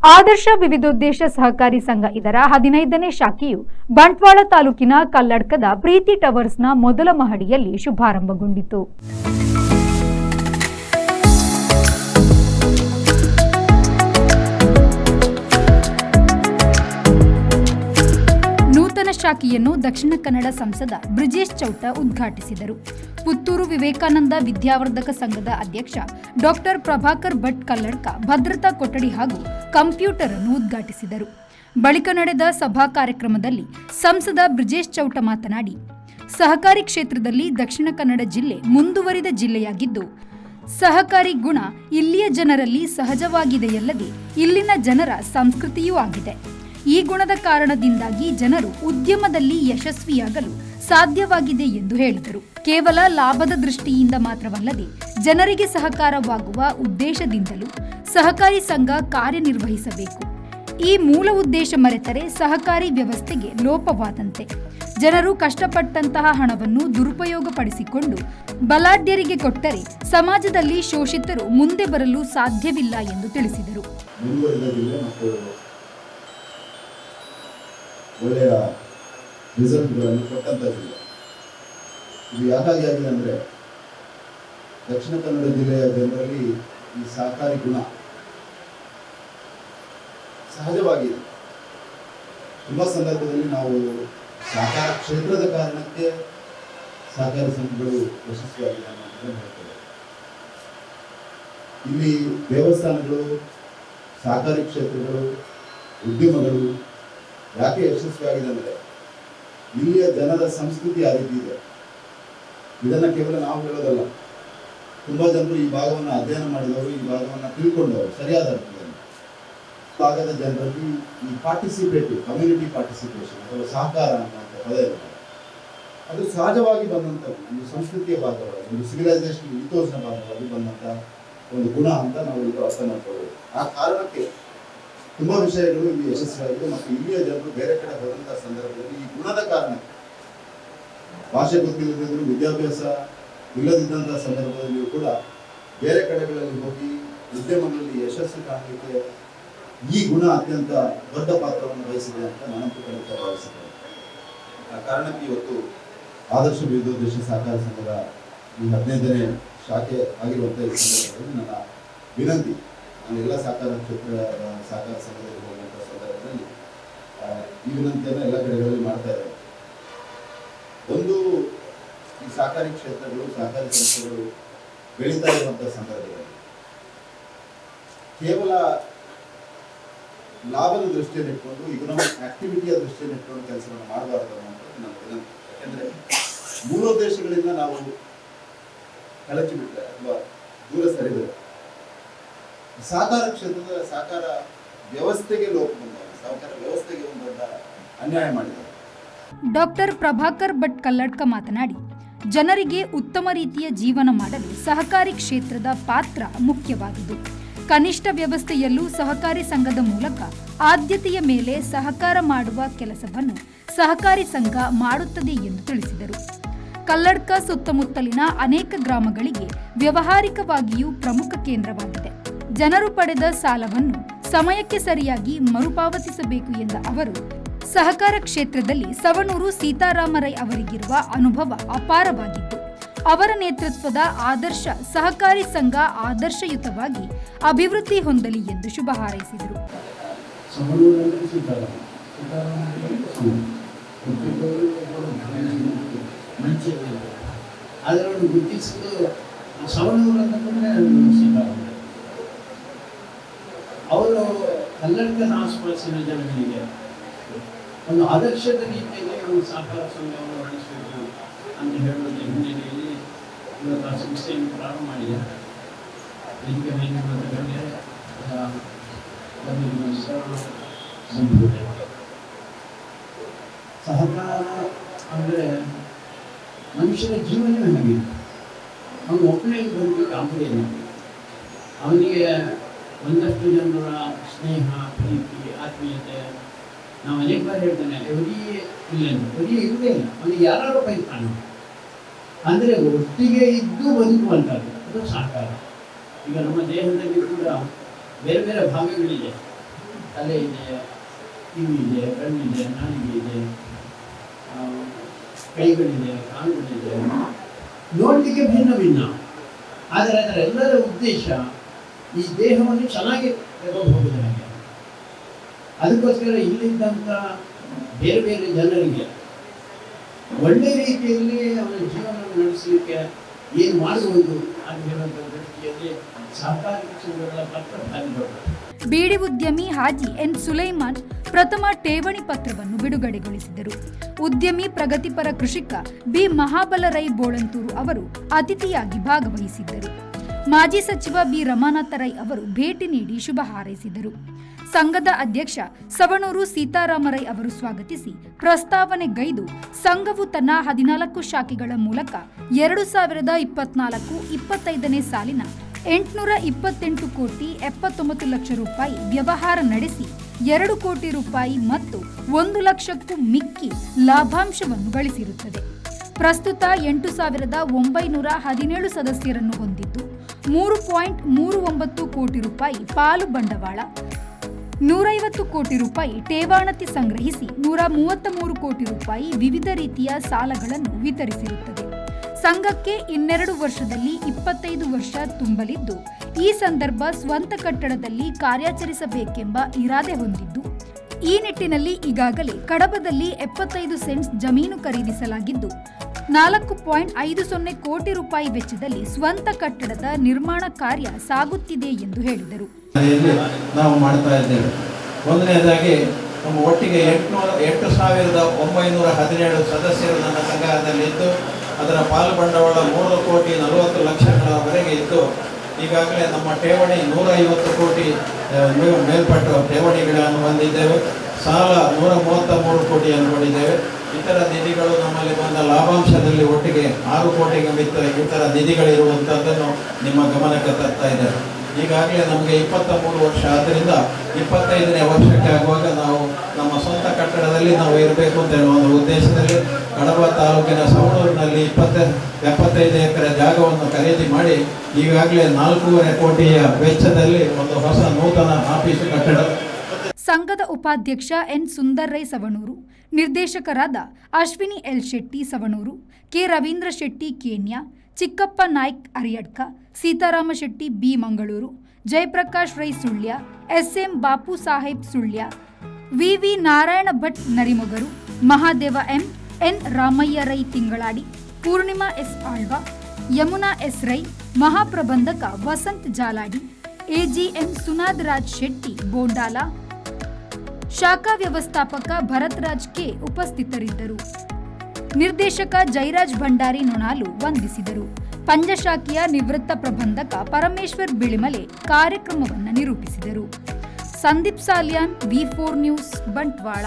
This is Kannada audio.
ಆದರ್ಶ ವಿವಿಧೋದ್ದೇಶ ಸಹಕಾರಿ ಸಂಘ ಇದರ 15ನೇ ಶಾಖೆಯು ಬಂಟ್ವಾಳ ತಾಲೂಕಿನ ಕಲ್ಲಡ್ಕದ ಪ್ರೀತಿ ಟವರ್ಸ್ನ ಮೊದಲ ಮಹಡಿಯಲ್ಲಿ ಶುಭಾರಂಭಗೊಂಡಿತು. ನೂತನ ಶಾಖೆಯನ್ನು ದಕ್ಷಿಣ ಕನ್ನಡ ಸಂಸದ ಬ್ರಿಜೇಶ್ ಚೌಟ ಉದ್ಘಾಟಿಸಿದರು. ಪುತ್ತೂರು ವಿವೇಕಾನಂದ ವಿದ್ಯಾವರ್ಧಕ ಸಂಘದ ಅಧ್ಯಕ್ಷ ಡಾಕ್ಟರ್ ಪ್ರಭಾಕರ್ ಭಟ್ ಕಲ್ಲಡ್ಕ ಭದ್ರತಾ ಕೊಠಡಿ ಹಾಗೂ ಕಂಪ್ಯೂಟರ್ ಅನ್ನು ಉದ್ಘಾಟಿಸಿದರು. ಬಳಿಕ ನಡೆದ ಸಭಾ ಕಾರ್ಯಕ್ರಮದಲ್ಲಿ ಸಂಸದ ಬ್ರಿಜೇಶ್ ಚೌಟ ಮಾತನಾಡಿ, ಸಹಕಾರಿ ಕ್ಷೇತ್ರದಲ್ಲಿ ದಕ್ಷಿಣ ಕನ್ನಡ ಜಿಲ್ಲೆ ಮುಂದುವರಿದ ಜಿಲ್ಲೆಯಾಗಿದ್ದು, ಸಹಕಾರಿ ಗುಣ ಇಲ್ಲಿಯ ಜನರಲ್ಲಿ ಸಹಜವಾಗಿದೆಯಲ್ಲದೆ ಇಲ್ಲಿನ ಜನರ ಸಂಸ್ಕೃತಿಯೂ ಆಗಿದೆ. ಈ ಗುಣದ ಕಾರಣದಿಂದಾಗಿ ಜನರು ಉದ್ಯಮದಲ್ಲಿ ಯಶಸ್ವಿಯಾಗಲು ಸಾಧ್ಯವಾಗಿದೆ ಎಂದು ಹೇಳಿದರು. ಕೇವಲ ಲಾಭದ ದೃಷ್ಟಿಯಿಂದ ಮಾತ್ರವಲ್ಲದೆ ಜನರಿಗೆ ಸಹಕಾರವಾಗುವ ಉದ್ದೇಶದಿಂದಲೂ ಸಹಕಾರಿ ಸಂಘ ಕಾರ್ಯನಿರ್ವಹಿಸಬೇಕು. ಈ ಮೂಲ ಉದ್ದೇಶ ಮರೆತರೆ ಸಹಕಾರಿ ವ್ಯವಸ್ಥೆಗೆ ಲೋಪವಾದಂತೆ. ಜನರು ಕಷ್ಟಪಟ್ಟಂತಹ ಹಣವನ್ನು ದುರುಪಯೋಗಪಡಿಸಿಕೊಂಡು ಬಲಾಢ್ಯರಿಗೆ ಕೊಟ್ಟರೆ ಸಮಾಜದಲ್ಲಿ ಶೋಷಿತರು ಮುಂದೆ ಬರಲು ಸಾಧ್ಯವಿಲ್ಲ ಎಂದು ತಿಳಿಸಿದರು. ಒಳ್ಳೆಯ ರಿಸಲ್ಟ್ಗಳನ್ನು ಕೊಟ್ಟಂಥ ಜಿಲ್ಲೆ ಇದು. ಯಾಕಾಗಿ ಆಗಿದೆ ಅಂದರೆ ದಕ್ಷಿಣ ಕನ್ನಡ ಜಿಲ್ಲೆಯ ಜನರಲ್ಲಿ ಈ ಸಹಕಾರಿ ಗುಣ ಸಹಜವಾಗಿದೆ. ತುಂಬ ಸಂದರ್ಭದಲ್ಲಿ ನಾವು ಸಹಕಾರ ಕ್ಷೇತ್ರದ ಕಾರಣಕ್ಕೆ ಸಹಕಾರಿ ಸಂಘಗಳು ಯಶಸ್ವಿಯಾಗಿದೆ ಅನ್ನೋದನ್ನು ಹೇಳ್ತೇವೆ. ಇಲ್ಲಿ ದೇವಸ್ಥಾನಗಳು, ಸಹಕಾರಿ ಕ್ಷೇತ್ರಗಳು, ಉದ್ಯಮಗಳು ಯಾಕೆ ಯಶಸ್ವಿಯಾಗಿದೆ ಅಂದರೆ ಇಲ್ಲಿಯ ಜನರ ಸಂಸ್ಕೃತಿ ಆ ರೀತಿ ಇದೆ. ಇದನ್ನು ಕೇವಲ ನಾವು ಹೇಳೋದಲ್ಲ, ತುಂಬ ಜನರು ಈ ಭಾಗವನ್ನು ಅಧ್ಯಯನ ಮಾಡಿದವರು, ಈ ಭಾಗವನ್ನು ತಿಳ್ಕೊಂಡವರು ಸರಿಯಾದ ಅರ್ಥದಲ್ಲಿ. ಭಾಗದ ಜನರಲ್ಲಿ ಈ ಪಾರ್ಟಿಸಿಪೇಟಿವ್ ಕಮ್ಯುನಿಟಿ ಪಾರ್ಟಿಸಿಪೇಷನ್ ಅಥವಾ ಸಹಕಾರ ಅನ್ನುವಂಥ ಪದ ಇರುತ್ತೆ. ಅದು ಸಹಜವಾಗಿ ಬಂದಂಥ ಒಂದು ಸಂಸ್ಕೃತಿಯ ಭಾಗವಾಗಿ, ಒಂದು ಸಿವಿಲೈಸೇಷನ್ ಇಥೋಸ್ನ ಭಾಗವಾಗಿ ಬಂದಂಥ ಒಂದು ಗುಣ ಅಂತ ನಾವು ಇದು ಅರ್ಥ ಮಾಡ್ಕೊಳ್ಬೋದು. ಆ ಕಾರಣಕ್ಕೆ ತುಂಬ ವಿಷಯಗಳು ಇಲ್ಲಿ ಯಶಸ್ವಿಯಾಗಿದೆ. ಮತ್ತು ಇಲ್ಲಿಯ ಜನರು ಬೇರೆ ಕಡೆ ಹೋದಂಥ ಸಂದರ್ಭದಲ್ಲಿ ಈ ಗುಣದ ಕಾರಣ, ಭಾಷೆ ಗೊತ್ತಿಲ್ಲದಿದ್ದರೂ ವಿದ್ಯಾಭ್ಯಾಸ ಇಲ್ಲದಿದ್ದಂಥ ಸಂದರ್ಭದಲ್ಲಿಯೂ ಕೂಡ ಬೇರೆ ಕಡೆಗಳಲ್ಲಿ ಹೋಗಿ ಉದ್ಯಮಗಳಲ್ಲಿ ಯಶಸ್ಸು ಕಾಣಲಿಕ್ಕೆ ಈ ಗುಣ ಅತ್ಯಂತ ದೊಡ್ಡ ಪಾತ್ರವನ್ನು ವಹಿಸಿದೆ ಅಂತ ನಾನಂತೂ ಖಂಡಿತ ಭಾವಿಸಿದ್ದೇನೆ. ಆ ಕಾರಣಕ್ಕೆ ಇವತ್ತು ಆದರ್ಶ ವಿವಿಧೋದ್ದೇಶ ಸಹಕಾರ ಸಂಘದ ಈ 15ನೇ ಶಾಖೆ ಆಗಿರುವಂಥ ಈ ಸಂದರ್ಭದಲ್ಲಿ ನನ್ನ ವಿನಂತಿ, ಎಲ್ಲ ಸಹಕಾರ ಕ್ಷೇತ್ರ ಸಹಕಾರ ಸಂಘದಲ್ಲಿ ಹೋಗುವಂಥ ಸಂದರ್ಭದಲ್ಲಿ ಈ ವಿನಂತಿಯನ್ನು ಎಲ್ಲ ಕಡೆಗಳಲ್ಲಿ ಮಾಡ್ತಾ ಇದ್ದಾರೆ. ಒಂದು, ಈ ಸಹಕಾರಿ ಕ್ಷೇತ್ರಗಳು, ಸಹಕಾರಿ ಸಂಸ್ಥೆಗಳು ಬೆಳೀತಾ ಇರುವಂಥ ಸಂದರ್ಭದಲ್ಲಿ ಕೇವಲ ಲಾಭದ ದೃಷ್ಟಿಯನ್ನು ಇಟ್ಕೊಂಡು, ಇಕನಾಮಿಕ್ ಆಕ್ಟಿವಿಟಿಯ ದೃಷ್ಟಿಯನ್ನು ಇಟ್ಕೊಂಡು ಕೆಲಸವನ್ನು ಮಾಡಬಾರ್ದು ಅನ್ನೋದು ನನ್ನ ವಿನಂತಿ. ಯಾಕೆಂದರೆ ಮೂಲೋದ್ದೇಶಗಳಿಂದ ನಾವು ಕಳಚಿ ಬಿಟ್ಟರೆ ಅಥವಾ ದೂರ ಸರಿದರೆ ಸಹಕಾರ ಕ್ಷೇತ್ರದ ಸಹಕಾರ ವ್ಯವಸ್ಥೆಗೆ ಲೋಪ ಬಂದಾಗ, ಸಹಕಾರ ವ್ಯವಸ್ಥೆಗೆ ಒಂದು ದೊಡ್ಡ ಅನ್ಯಾಯ ಮಾಡಿದ್ದಾರೆ. ಡಾಕ್ಟರ್ ಪ್ರಭಾಕರ್ ಭಟ್ ಕಲ್ಲಡ್ಕ ಮಾತನಾಡಿ, ಜನರಿಗೆ ಉತ್ತಮ ರೀತಿಯ ಜೀವನ ಮಾಡಲು ಸಹಕಾರಿ ಕ್ಷೇತ್ರದ ಪಾತ್ರ ಮುಖ್ಯವಾದುದು. ಕನಿಷ್ಠ ವ್ಯವಸ್ಥೆಯಲ್ಲೂ ಸಹಕಾರಿ ಸಂಘದ ಮೂಲಕ ಆದ್ಯತೆಯ ಮೇಲೆ ಸಹಕಾರ ಮಾಡುವ ಕೆಲಸವನ್ನು ಸಹಕಾರಿ ಸಂಘ ಮಾಡುತ್ತದೆ ಎಂದು ತಿಳಿಸಿದರು. ಕಲ್ಲಡ್ಕ ಸುತ್ತಮುತ್ತಲಿನ ಅನೇಕ ಗ್ರಾಮಗಳಿಗೆ ವ್ಯಾವಹಾರಿಕವಾಗಿಯೂ ಪ್ರಮುಖ ಕೇಂದ್ರವಾಗಿದೆ. ಜನರು ಪಡೆದ ಸಾಲವನ್ನು ಸಮಯಕ್ಕೆ ಸರಿಯಾಗಿ ಮರುಪಾವತಿಸಬೇಕು ಎಂದ ಅವರು, ಸಹಕಾರ ಕ್ಷೇತ್ರದಲ್ಲಿ ಸವಣೂರು ಸೀತಾರಾಮರೈ ಅವರಿಗಿರುವ ಅನುಭವ ಅಪಾರವಾಗಿದ್ದು, ಅವರ ನೇತೃತ್ವದ ಆದರ್ಶ ಸಹಕಾರಿ ಸಂಘ ಆದರ್ಶಯುತವಾಗಿ ಅಭಿವೃದ್ಧಿ ಹೊಂದಲಿ ಎಂದು ಶುಭ ಹಾರೈಸಿದರು. ಅವರು ಕಲ್ಲಡ್ಕದ ಆಸುಪಾಸಿನ ಜನಗಳಿಗೆ ಒಂದು ಆದರ್ಶದ ರೀತಿಯಲ್ಲಿ ಒಂದು ಸಹಕಾರ ಸಂಘವನ್ನು ನಡೆಸಬೇಕು ಅಂತ ಹೇಳುವುದರ ಹಿನ್ನೆಲೆಯಲ್ಲಿ ಇವತ್ತು ಆ ಸಂಸ್ಥೆಯನ್ನು ಪ್ರಾರಂಭ ಮಾಡಿದ್ದಾರೆ. ಇದಕ್ಕೆ ಸಹಕಾರ ಅಂದರೆ ಮನುಷ್ಯನ ಜೀವನವೇ ಆಗಿದೆ. ಅವನು ಒಬ್ಬನೇ ಬದುಕಕ್ಕೆ ಆಗುವುದಿಲ್ಲ. ಅವನಿಗೆ ಒಂದಷ್ಟು ಜನರ ಸ್ನೇಹ, ಪ್ರೀತಿ, ಆತ್ಮೀಯತೆ, ನಾವು ಅನೇಕ ಬಾರಿ ಹೇಳ್ತಾನೆ, ಇವರಿಗೆ ಇರುವುದೇ ಇಲ್ಲ. ಅವನಿಗೆ ಯಾರು ಬೈತಾನೆ ಅಂದರೆ ಒಟ್ಟಿಗೆ ಇದ್ದು ಬದುಕುವಂಥದ್ದು, ಅದು ಸಹಕಾರ. ಈಗ ನಮ್ಮ ದೇಹದಲ್ಲಿ ಕೂಡ ಬೇರೆ ಬೇರೆ ಭಾಗಗಳಿದೆ. ತಲೆ ಇದೆ, ಕಿವಿ ಇದೆ, ಕಣ್ಣಿದೆ, ನಾಲಿಗೆ ಇದೆ, ಕೈಗಳಿದೆ, ಕಾಲುಗಳಿದೆ, ನೋಡಲಿಕ್ಕೆ ಭಿನ್ನ ಭಿನ್ನ. ಆದರೆ ಅದರ ಎಲ್ಲರ ಉದ್ದೇಶ ಈ ದೇಹವನ್ನು ಚೆನ್ನಾಗಿ ತಗೊಂಡು ಹೋಗುವುದು ಹಾಗೆ. ಅದಕ್ಕೋಸ್ಕರ ಇಲ್ಲಿದ್ದಂಥ ಬೇರೆ ಬೇರೆ ಜನರಿಗೆ ಒಳ್ಳೆ ರೀತಿಯಲ್ಲಿ ಅವನ ಜೀವನವನ್ನು ನಡೆಸಲಿಕ್ಕೆ ಏನು ಮಾಡಬಹುದು ಅಂತ ಹೇಳುವಂಥ ದೃಷ್ಟಿಯಲ್ಲಿ ಸಹಕಾರಿ ಸಂಘಗಳ ಪಾತ್ರ ಭಾರಿ ದೊಡ್ಡದು. ಬೀಡಿ ಉದ್ಯಮಿ ಹಾಜಿ ಎನ್ ಸುಲೈಮಾನ್ ಪ್ರಥಮ ಠೇವಣಿ ಪತ್ರವನ್ನು ಬಿಡುಗಡೆಗೊಳಿಸಿದರು. ಉದ್ಯಮಿ ಪ್ರಗತಿಪರ ಕೃಷಿಕ ಬಿ ಮಹಾಬಲ ರೈ ಬೋಳಂತೂರು ಅವರು ಅತಿಥಿಯಾಗಿ ಭಾಗವಹಿಸಿದ್ದರು. ಮಾಜಿ ಸಚಿವ ಬಿ ರಮಾನಾಥ ರೈ ಅವರು ಭೇಟಿ ನೀಡಿ ಶುಭ ಹಾರೈಸಿದರು. ಸಂಘದ ಅಧ್ಯಕ್ಷ ಸವಣೂರು ಸೀತಾರಾಮ ರೈ ಅವರು ಸ್ವಾಗತಿಸಿ ಪ್ರಸ್ತಾವನೆಗೈದು ಸಂಘವು ತನ್ನ 14 ಶಾಖೆಗಳ ಮೂಲಕ 2024-25ನೇ ಸಾಲಿನ 828 ಕೋಟಿ 79 ಲಕ್ಷ ರೂಪಾಯಿ ವ್ಯವಹಾರ ನಡೆಸಿ 2 ಕೋಟಿ ರೂಪಾಯಿ ಮತ್ತು 1 ಲಕ್ಷಕ್ಕೂ ಮಿಕ್ಕಿ ಲಾಭಾಂಶವನ್ನು ಗಳಿಸಿರುತ್ತದೆ. ಪ್ರಸ್ತುತ 8,917 ಸದಸ್ಯರನ್ನು ಹೊಂದಿದ್ದು 3.39 ಕೋಟಿ ರೂಪಾಯಿ ಪಾಲು ಬಂಡವಾಳ, 150 ಕೋಟಿ ರೂಪಾಯಿ ಠೇವಣಿ ಸಂಗ್ರಹಿಸಿ 133 ಕೋಟಿ ರೂಪಾಯಿ ವಿವಿಧ ರೀತಿಯ ಸಾಲಗಳನ್ನು ವಿತರಿಸಿರುತ್ತದೆ. ಸಂಘಕ್ಕೆ 2 ವರ್ಷದಲ್ಲಿ 25 ವರ್ಷ ತುಂಬಲಿದ್ದು, ಈ ಸಂದರ್ಭ ಸ್ವಂತ ಕಟ್ಟಡದಲ್ಲಿ ಕಾರ್ಯಾಚರಿಸಬೇಕೆಂಬ ಇರಾದೆ ಹೊಂದಿದ್ದು, ಈ ನಿಟ್ಟಿನಲ್ಲಿ ಈಗಾಗಲೇ ಕಡಬದಲ್ಲಿ 75 ಸೆಂಟ್ಸ್ ಜಮೀನು ಖರೀದಿಸಲಾಗಿದ್ದು 4.50 ಕೋಟಿ ರೂಪಾಯಿ ವೆಚ್ಚದಲ್ಲಿ ಸ್ವಂತ ಕಟ್ಟಡದ ನಿರ್ಮಾಣ ಕಾರ್ಯ ಸಾಗುತ್ತಿದೆ ಎಂದು ಹೇಳಿದರು. ನಾವು ಮಾಡ್ತಾ ಇದ್ದೇವೆ. ಒಂದನೇದಾಗಿ ನಮ್ಮ ಒಟ್ಟಿಗೆ 8,917 ಸದಸ್ಯರು ನನ್ನ ಸಂಘದಲ್ಲಿದ್ದು, ಅದರ ಪಾಲು ಬಂಡವಾಳ 3 ಕೋಟಿ 40 ಲಕ್ಷಗಳವರೆಗೆ ಇದ್ದು, ಈಗಾಗಲೇ ನಮ್ಮ ಠೇವಣಿ 150 ಕೋಟಿ ಮೇಲ್ಪಟ್ಟು ಠೇವಣಿಗಳನ್ನು ಹೊಂದಿದ್ದೇವೆ. ಸಾಲ 133 ಕೋಟಿಯನ್ನು ಹೊಂದಿದ್ದೇವೆ. ಇತರ ನಿಧಿಗಳು ನಮ್ಮಲ್ಲಿ ಬಂದ ಲಾಭಾಂಶದಲ್ಲಿ ಒಟ್ಟಿಗೆ 6 ಕೋಟಿಗೆ ಮಿತ್ತ ಇತರ ನಿಧಿಗಳಿರುವಂಥದ್ದನ್ನು ನಿಮ್ಮ ಗಮನಕ್ಕೆ ತರ್ತಾ ಇದ್ದೇವೆ. ಈಗಾಗಲೇ ನಮಗೆ 23 ವರ್ಷ ಆದ್ದರಿಂದ 25ನೇ ವರ್ಷಕ್ಕೆ ಆಗುವಾಗ ನಾವು ನಮ್ಮ ಸ್ವಂತ ಕಟ್ಟಡದಲ್ಲಿ ನಾವು ಇರಬೇಕು ಅಂತ ಹೇಳುವ ಒಂದು ಉದ್ದೇಶದಲ್ಲಿ ಕಡಬ ತಾಲೂಕಿನ ಸವಣೂರಿನಲ್ಲಿ 75 ಎಕರೆ ಜಾಗವನ್ನು ಖರೀದಿ ಮಾಡಿ ಈಗಾಗಲೇ 4.5 ಕೋಟಿಯ ವೆಚ್ಚದಲ್ಲಿ ಒಂದು ಹೊಸ ನೂತನ ಆಫೀಸು ಕಟ್ಟಡ. ಸಂಘದ ಉಪಾಧ್ಯಕ್ಷ ಎನ್ ಸುಂದರ್ ರೈ ಸವಣೂರು, ನಿರ್ದೇಶಕರಾದ Ashwini L Shetty Savanur, K Ravindra Shetty Kenya, Chikkappa Naik Ariyadka, Seetharama Shetty B Mangaluru, Jayaprakash Rai Sullia, SM Bapu Saheb Sullia, VV Narayana Bhat Narimogaru, Mahadeva M, N Ramaiah Rai Thingaladi, Poornima S Alva, Yamuna S Rai, ಮಹಾಪ್ರಬಂಧಕ ವಸಂತ್ ಜಾಲಾಡಿ, ಎಜಿಎಂ ಸುನಾದ್ ರಾಜ್ ಶೆಟ್ಟಿ ಬೋಂಡಾಲ, ಶಾಖಾ ವ್ಯವಸ್ಥಾಪಕ ಭರತ್ ರಾಜ್ ಕೆ ಉಪಸ್ಥಿತರಿದ್ದರು. ನಿರ್ದೇಶಕ ಜೈರಾಜ್ ಭಂಡಾರಿ ನೊಣಾಲು ವಂದಿಸಿದರು. ಪಂಚಶಾಖೆಯ ನಿವೃತ್ತ ಪ್ರಬಂಧಕ ಪರಮೇಶ್ವರ್ ಬಿಳಿಮಲೆ ಕಾರ್ಯಕ್ರಮವನ್ನು ನಿರೂಪಿಸಿದರು. ಸಂದೀಪ್ ಸಾಲ್ಯಾನ್, ವಿ4 ನ್ಯೂಸ್, ಬಂಟ್ವಾಳ.